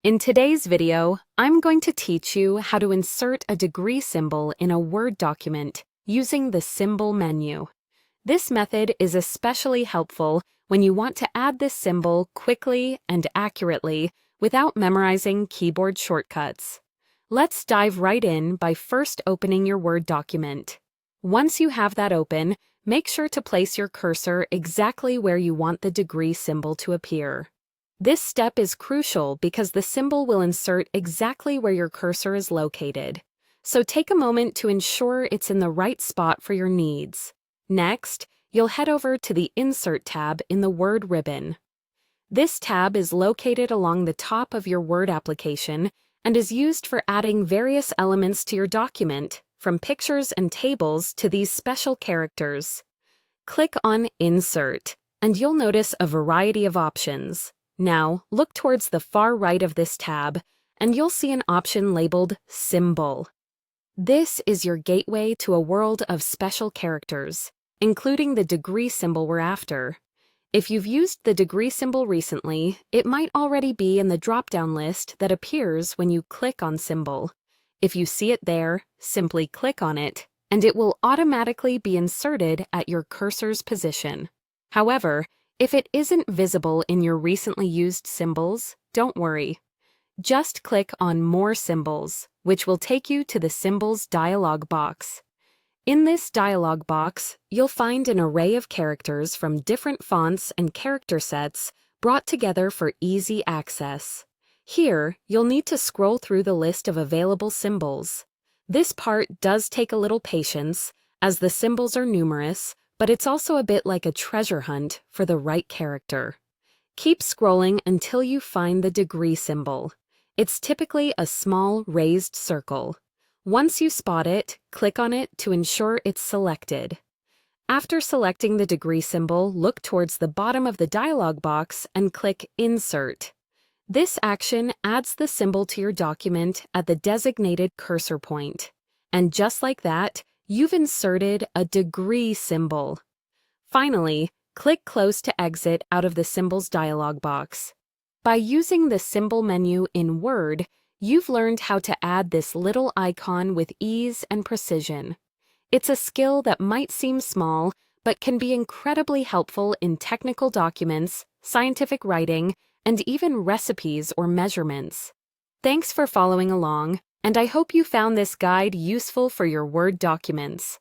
In today's video, I'm going to teach you how to insert a degree symbol in a Word document using the symbol menu. This method is especially helpful when you want to add this symbol quickly and accurately without memorizing keyboard shortcuts. Let's dive right in by first opening your Word document. Once you have that open, make sure to place your cursor exactly where you want the degree symbol to appear. This step is crucial because the symbol will insert exactly where your cursor is located. So take a moment to ensure it's in the right spot for your needs. Next, you'll head over to the Insert tab in the Word ribbon. This tab is located along the top of your Word application and is used for adding various elements to your document, from pictures and tables to these special characters. Click on Insert, and you'll notice a variety of options. Now, look towards the far right of this tab, and you'll see an option labeled Symbol. This is your gateway to a world of special characters, including the degree symbol we're after. If you've used the degree symbol recently, it might already be in the drop-down list that appears when you click on Symbol. If you see it there, simply click on it, and it will automatically be inserted at your cursor's position. However, if it isn't visible in your recently used symbols, don't worry. Just click on More Symbols, which will take you to the Symbols dialog box. In this dialog box, you'll find an array of characters from different fonts and character sets brought together for easy access. Here, you'll need to scroll through the list of available symbols. This part does take a little patience, as the symbols are numerous, but it's also a bit like a treasure hunt for the right character. Keep scrolling until you find the degree symbol. It's typically a small raised circle. Once you spot it, click on it to ensure it's selected. After selecting the degree symbol, look towards the bottom of the dialog box and click Insert. This action adds the symbol to your document at the designated cursor point. And just like that, you've inserted a degree symbol. Finally, click Close to exit out of the Symbols dialog box. By using the Symbol menu in Word, you've learned how to add this little icon with ease and precision. It's a skill that might seem small, but can be incredibly helpful in technical documents, scientific writing, and even recipes or measurements. Thanks for following along, and I hope you found this guide useful for your Word documents.